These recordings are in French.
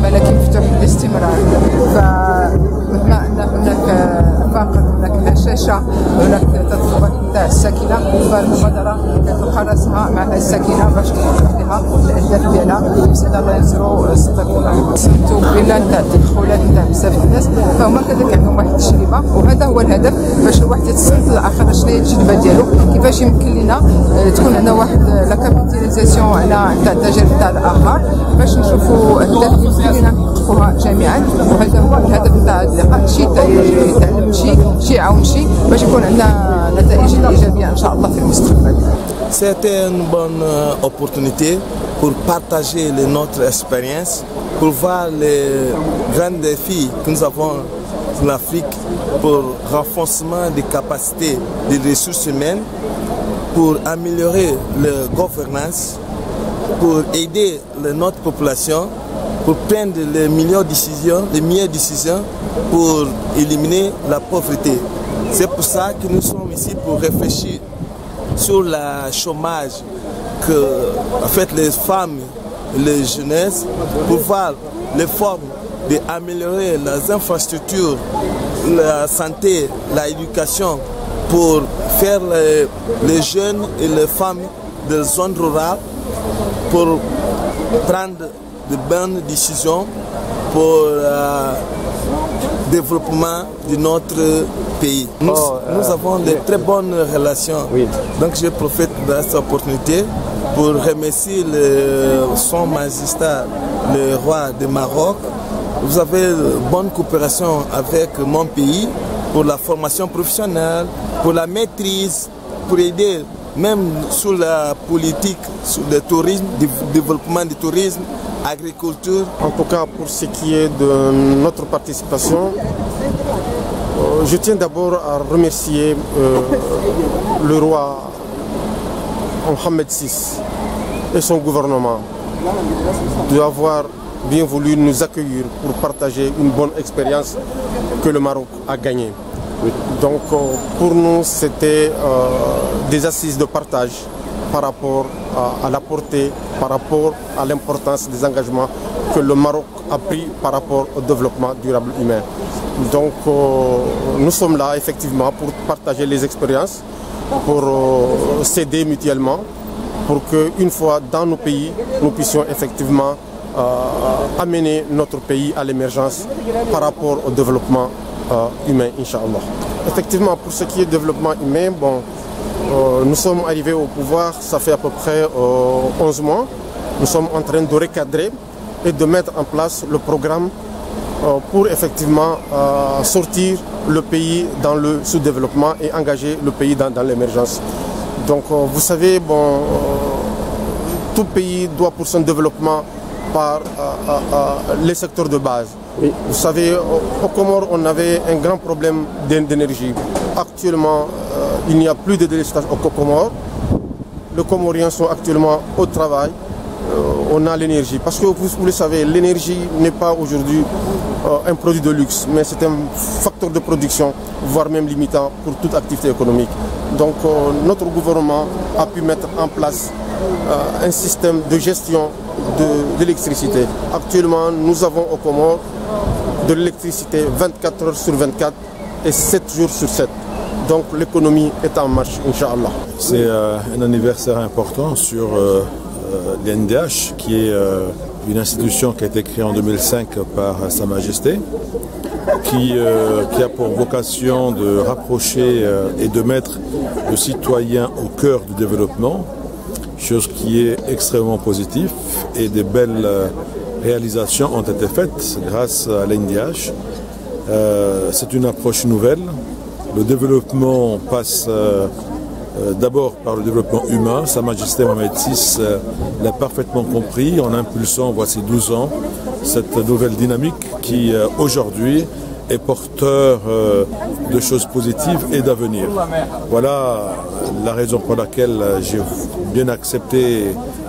ملكي مفتوح للاستمرار. فمهما أن هناك فقر، هناك هشاشة، هناك تطلبات نتاع الساكنة، فالمبادرة كتلقى راسها مع الساكنة باش تحقق لها الأهداف ديالها بإذن الله ينصروا الصداقة. سميتو بلا نتاع التدخلات نتاع بزاف الناس، فهما كذلك عندهم واحد التجربة، وهذا هو الهدف باش الواحد يتصنت للآخر شنو هي التجربة ديالو، كيفاش يمكن لنا تكون عندنا واحد لا كابيتاليزاسيون على نتاع التجارب تاع الآخر، باش نشوفوا أهداف يمكن لنا نحققوها جميعا. وهذا هو الهدف تاع اللقاء، شي يتعلم شي يعاون شي باش يكون عندنا نتائج إيجابية إن شاء الله في المستقبل. C'était une bonne opportunité pour partager notre expérience, pour voir les grands défis que nous avons en Afrique pour renforcement des capacités des ressources humaines, pour améliorer la gouvernance, pour aider notre population, pour prendre les meilleures décisions pour éliminer la pauvreté. C'est pour ça que nous sommes ici pour réfléchir sur le chômage que en fait les femmes, les jeunesses, pour voir les formes d'améliorer les infrastructures, la santé, l'éducation, pour faire les jeunes et les femmes des zones rurales, pour prendre de bonnes décisions pour le développement de notre pays. Nous avons de très bonnes relations. Oui. Donc je profite de cette opportunité pour remercier son majesté, le roi du Maroc. Vous avez une bonne coopération avec mon pays pour la formation professionnelle, pour la maîtrise, pour aider même sur la politique, sur le tourisme, le développement du tourisme, agriculture. En tout cas, pour ce qui est de notre participation, je tiens d'abord à remercier le roi Mohamed VI et son gouvernement d'avoir bien voulu nous accueillir pour partager une bonne expérience que le Maroc a gagnée. Donc pour nous, c'était des assises de partage par rapport à la portée, par rapport à l'importance des engagements que le Maroc a pris par rapport au développement durable humain. Donc nous sommes là effectivement pour partager les expériences, pour s'aider mutuellement, pour qu'une fois dans nos pays, nous puissions effectivement amener notre pays à l'émergence par rapport au développement humain, Inch'Allah. Effectivement, pour ce qui est développement humain, bon, nous sommes arrivés au pouvoir, ça fait à peu près 11 mois. Nous sommes en train de recadrer et de mettre en place le programme pour effectivement sortir le pays dans le sous-développement et engager le pays dans l'émergence. Donc vous savez, bon, tout pays doit pour son développement par les secteurs de base. Oui. Vous savez, au Comores, on avait un grand problème d'énergie. Actuellement, il n'y a plus de délestage au Comores. Les Comoriens sont actuellement au travail. On a l'énergie. Parce que vous le savez, l'énergie n'est pas aujourd'hui un produit de luxe, mais c'est un facteur de production, voire même limitant pour toute activité économique. Donc notre gouvernement a pu mettre en place un système de gestion de l'électricité. Actuellement, nous avons au Comores de l'électricité 24 heures sur 24 et 7 jours sur 7. Donc l'économie est en marche, Inch'Allah. C'est un anniversaire important sur l'NDH, qui est une institution qui a été créée en 2005 par Sa Majesté, qui a pour vocation de rapprocher et de mettre le citoyen au cœur du développement, chose qui est extrêmement positive, et des belles réalisations ont été faites grâce à l'NDH. C'est une approche nouvelle. Le développement passe d'abord par le développement humain. Sa Majesté Mohamed VI l'a parfaitement compris en impulsant, voici 12 ans, cette nouvelle dynamique qui aujourd'hui est porteur de choses positives et d'avenir. Voilà la raison pour laquelle j'ai bien accepté,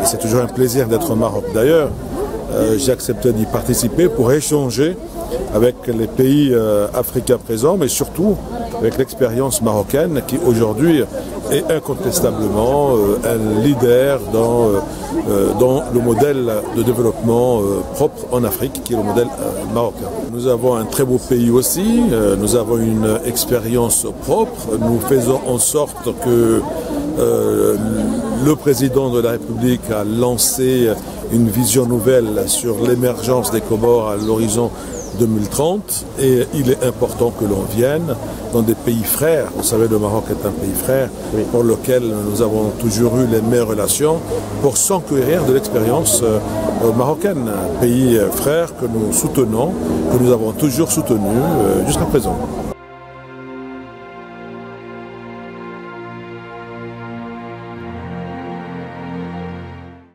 et c'est toujours un plaisir d'être au Maroc d'ailleurs, j'ai accepté d'y participer pour échanger avec les pays africains présents, mais surtout avec l'expérience marocaine qui aujourd'hui est incontestablement un leader dans le modèle de développement propre en Afrique, qui est le modèle marocain. Nous avons un très beau pays aussi, nous avons une expérience propre, nous faisons en sorte que le président de la République a lancé une vision nouvelle sur l'émergence des Comores à l'horizon 2030 et il est important que l'on vienne dans des pays frères. Vous savez, le Maroc est un pays frère pour lequel nous avons toujours eu les meilleures relations pour s'enquérir de l'expérience marocaine, un pays frère que nous soutenons, que nous avons toujours soutenu jusqu'à présent.